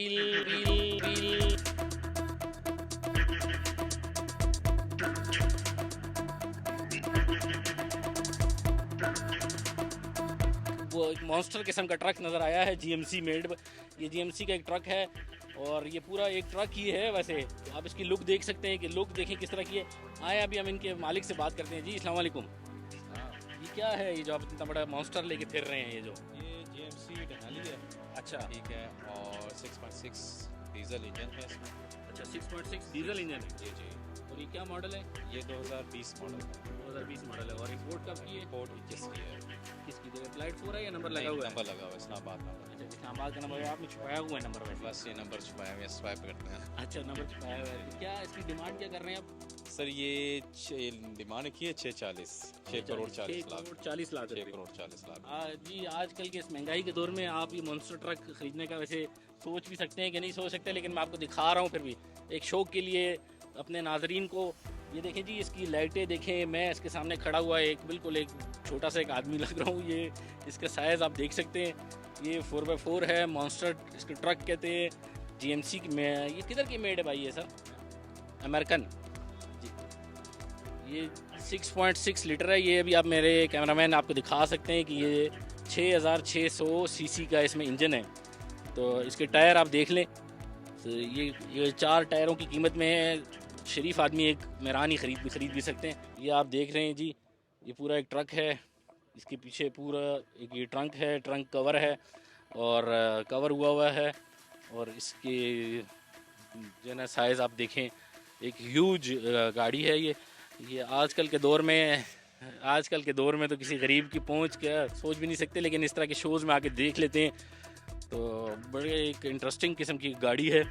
वो एक मॉन्स्टर किस्म का ट्रक नज़र आया है, जीएमसी मेड। ये जीएमसी का एक ट्रक है और ये पूरा एक ट्रक ही है। वैसे तो आप इसकी लुक देख सकते हैं कि लुक देखें किस तरह की है। आए अभी हम इनके मालिक से बात करते हैं। जी अस्सलाम वालेकुम। ये क्या है ये जो आप इतना बड़ा मॉन्स्टर लेके फिर रहे हैं? ये जीएमसी डेनाली है। अच्छा ठीक है, और 6.6 डीजल इंजन है इसमें। अच्छा 6.6 डीजल इंजन है। जी जी। और ये क्या मॉडल है? ये 2020 मॉडल है। 2020 मॉडल है। और एक्सपोर्ट कब की है? फोर्ड 21 की है। किसकी जगह प्लेट 4 है या नंबर लगा हुआ है? नंबर लगा हुआ है, इस्लामाबाद नंबर। अच्छा इस्लामाबाद का नंबर है, आपने छुपाया हुआ है नंबर वैसे? बस ये नंबर छुपाया हुआ है, स्वाइप करते हैं। अच्छा नंबर छुपाया हुआ है। तो क्या इसकी डिमांड क्या कर रहे हैं आप? सर ये डिमांड की है 640, 6 करोड़ 40 लाख। 40 लाख 6 करोड़ 40 लाख। जी आजकल के इस महंगाई के दौर में आप ये मॉन्स्टर ट्रक खरीदने का वैसे सोच भी सकते हैं कि नहीं सोच सकते, लेकिन मैं आपको दिखा रहा हूँ फिर भी एक शौक के लिए अपने नाजरीन को। ये देखें जी, इसकी लाइटें देखें। मैं इसके सामने खड़ा हुआ एक बिल्कुल एक छोटा सा एक आदमी लग रहा हूँ। ये इसका साइज़ आप देख सकते हैं। ये 4x4 है, मॉन्स्टर इसके ट्रक कहते हैं। जीएमसी में ये किधर की मेड है भाई? ये सर अमेरिकन जी। ये 6.6 लीटर है। ये अभी आप मेरे कैमरामैन आपको दिखा सकते हैं कि ये 6600 सीसी का इसमें इंजन है। तो इसके टायर आप देख लें। तो ये 4 टायरों की कीमत में है। शरीफ आदमी एक मेरान ही खरीद भी सकते हैं। ये आप देख रहे हैं जी, ये पूरा एक ट्रक है। इसके पीछे पूरा एक ये ट्रंक है, ट्रंक कवर है और कवर हुआ है। और इसके जो है ना साइज़ आप देखें, एक ह्यूज गाड़ी है ये आजकल के दौर में तो किसी गरीब की पहुंच क्या सोच भी नहीं सकते, लेकिन इस तरह के शोज़ में आके देख लेते हैं। तो बड़े एक इंटरेस्टिंग किस्म की गाड़ी है।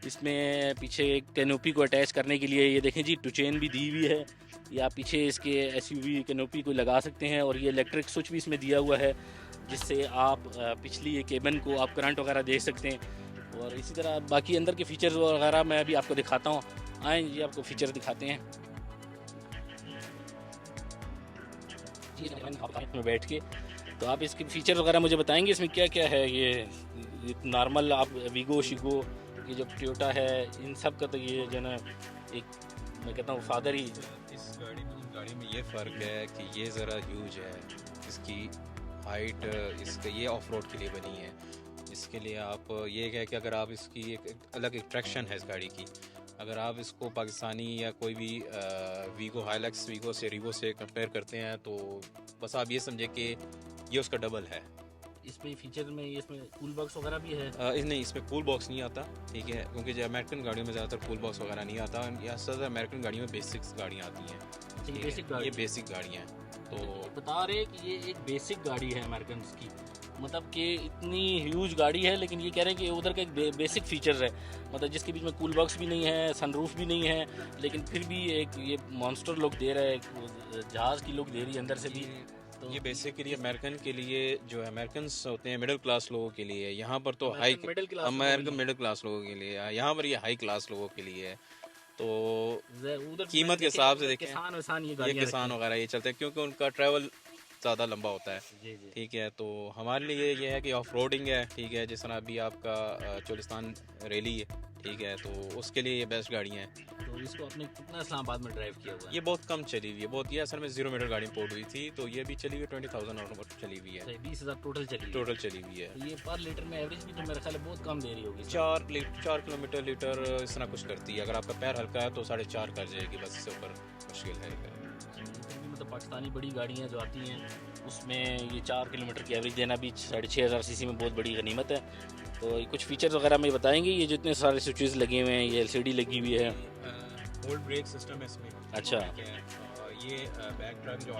इसमें पीछे एक कैनोपी को अटैच करने के लिए ये देखें जी, टू चेन भी दी हुई है। या पीछे इसके एसयूवी कैनोपी को लगा सकते हैं। और ये इलेक्ट्रिक स्विच भी इसमें दिया हुआ है, जिससे आप पिछली ये केबन को आप करंट वगैरह दे सकते हैं। और इसी तरह बाकी अंदर के फीचर्स वगैरह मैं अभी आपको दिखाता हूँ। आए जी, आपको फीचर दिखाते हैं में बैठ के। तो आप इसके फीचर वगैरह मुझे बताएंगे इसमें क्या क्या है? ये नॉर्मल आप वीगो शिगो ये जो टोयोटा है, इन सब का तो ये जो ना एक मैं कहता हूँ फादर ही। इस गाड़ी में ये फ़र्क है कि ये ज़रा ह्यूज है। इसकी हाइट इसका ये ऑफ रोड के लिए बनी है। इसके लिए आप ये है कि अगर आप इसकी एक अलग अट्रैक्शन है इस गाड़ी की। अगर आप इसको पाकिस्तानी या कोई भी वीगो हाइलक्स वीगो से रीवो से कंपेयर करते हैं तो बस आप ये समझे कि ये उसका डबल है। इसमें फीचर में इसमें कूल बॉक्स वगैरह भी है? नहीं, इसमें कूल बॉक्स नहीं आता। ठीक है, क्योंकि जो अमेरिकन गाड़ियों में ज़्यादातर कूल बॉक्स वगैरह नहीं आता। या ज़्यादा अमेरिकन गाड़ियों में बेसिक गाड़ियाँ आती हैं। ये बेसिक गाड़ियाँ हैं। तो बता रहे कि ये एक बेसिक गाड़ी है अमेरिकन की, मतलब कि इतनी ह्यूज गाड़ी है, लेकिन ये कह रहे हैं कि उधर का एक बेसिक फीचर है, मतलब जिसके बीच में कूल बॉक्स भी नहीं है, सनरूफ भी नहीं है, लेकिन फिर भी एक ये मॉन्स्टर लुक दे रहा है, जहाज़ की लुक दे रही है अंदर से भी। तो ये बेसिकली अमेरिकन के लिए जो अमेरिकन होते हैं मिडिल क्लास लोगों के लिए। यहाँ पर तो हाई अमेरिकन मिडिल क्लास लोगों के लिए, यहाँ पर ये हाई क्लास लोगों के लिए है। तो कीमत के हिसाब से देखें, ये किसान वगैरह ये चलते हैं क्योंकि उनका ट्रैवल ज़्यादा लंबा होता है। ठीक है, तो हमारे लिए ये है कि ऑफ रोडिंग है। ठीक है, जिस तरह अभी आपका चोलिस्तान रैली है। ठीक है, तो उसके लिए ये बेस्ट गाड़ियाँ हैं। तो इसको आपने कितना इस्लामाबाद में ड्राइव किया हुआ है? ये बहुत कम चली हुई है, बहुत। ये असल में 0 मीटर गाड़ी पोर्ट हुई थी, तो ये भी चली हुई 20,000 और चली हुई है। 20,000 टोटल चली हुई है। तो ये पर लीटर में एवरेज भी तो मेरे ख्याल बहुत कम दे रही होगी। 4 किलोमीटर लीटर इस तरह कुछ करती है। अगर आपका पैर हल्का है तो 4.5 कर जाएगी, बस इससे ऊपर मुश्किल है। मतलब पाकिस्तानी बड़ी गाड़ियाँ जो आती हैं उसमें ये 4 किलोमीटर की एवरेज देना भी 6,500 सीसी में बहुत बड़ी गनीमत है। तो कुछ फीचर्स वगैरह में बताएंगे? ये जितने सारे स्विचेस लगे हुए हैं, ये एलसीडी लगी हुई है, होल्ड ब्रेक सिस्टम है इसमें। अच्छा, ये बैक ट्रंक जो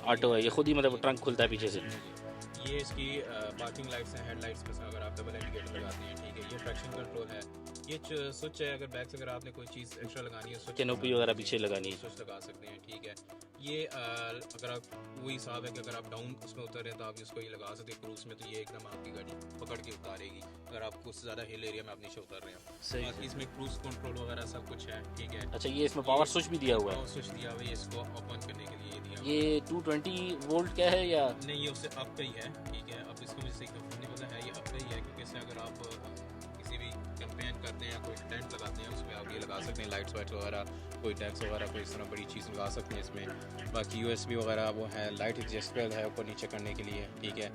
ऑटो है, ये खुद ही मतलब ट्रंक खुलता है पीछे से। ये इसकी पार्किंग लाइट्स हैं, हेडलाइट्स में अगर आप डबल इंडिकेटर लगाते हैं। ठीक है, ये ट्रैक्शन कंट्रोल है। ये स्विच है, अगर बैक से अगर आपने कोई चीज़ एक्स्ट्रा लगानी है, कैनोपी वगैरह पीछे लगानी है, स्विच लगा सकते हैं। ठीक है, ये अगर आप वही हिसाब है कि अगर आप डाउन उसमें उतर रहे हैं तो आप इसको ये लगा सकते हैं क्रूज में, तो ये एकदम आपकी गाड़ी पकड़ के उतारेगी अगर आपको उससे ज़्यादा हिल एरिया में आप नीचे उतर रहे हैं। बाकी इसमें क्रूज कंट्रोल वगैरह सब कुछ है। ठीक है, अच्छा, ये इसमें पावर स्विच भी दिया हुआ है? पावर स्विच दिया हुआ है, इसको ओपन करने के लिए दिया हुआ है। ये 220 वोल्ट का है या नहीं? ये उससे अप का ही है। ठीक है, अब इसको मुझे सही नहीं पता है, ये अप का ही है, क्योंकि इससे अगर आप किसी भी हैं या कोई टेंट लगाते हैं उसमें आप ये लगा सकते हैं, लाइट्स वाइट्स वगैरह, कोई टैक्स वगैरह कोई इस तरह बड़ी चीज़ लगा सकते हैं इसमें। बाकी USB वगैरह वो है, लाइट एडजस्टेबल है ऊपर नीचे करने के लिए, ठीक है।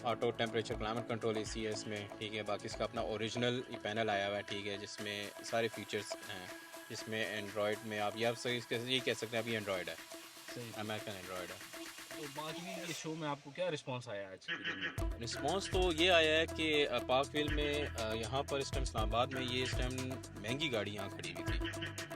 Auto temperature climate control AC है इसमें, ठीक है। बाकी इसका अपना ओरिजिनल पैनल आया हुआ है, ठीक है, जिसमें सारे फीचर्स हैं, जिसमें एंड्रॉयड में आप सही ये कह सकते हैं आप ये एंड्रॉयड है, अमेरिकन एंड्रॉयड है। तो बाकी ये शो में आपको क्या रिस्पांस आया आज के दिन? रिस्पांस तो ये आया है कि पार्कविल में यहाँ पर इस टाइम इस्लामाबाद में ये इस टाइम महंगी गाड़ी यहाँ खड़ी हुई थी,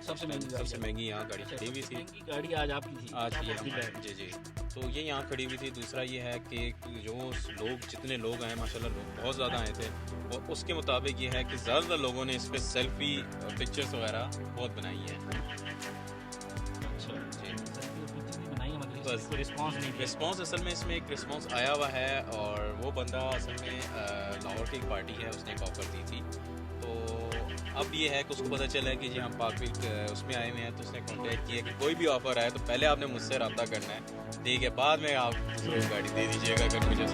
सबसे महंगी यहाँ गाड़ी खड़ी हुई थी। महंगी गाड़ी आज आपकी थी? आज ये जी जी, तो ये यहाँ खड़ी हुई थी। दूसरा ये है कि जो लोग जितने लोग आए माशाल्लाह लोग बहुत ज़्यादा आए थे, और उसके मुताबिक ये है कि ज़्यादातर लोगों ने इस पर सेल्फी पिक्चर्स वगैरह बहुत बनाई हैं। रिस्पांस असल में इसमें एक रिस्पांस आया हुआ है, और वो बंदा असल में लाहौर की एक पार्टी है, उसने एक ऑफ़र दी थी। तो अब ये है कि उसको पता चला है कि जी हम पार्कविल उसमें आए हुए हैं, तो उसने कॉन्टेक्ट किया कि कोई भी ऑफ़र आए तो पहले आपने मुझसे रब्ता करना है, ठीक है, बाद में आप गाड़ी दे दीजिएगा अगर मुझे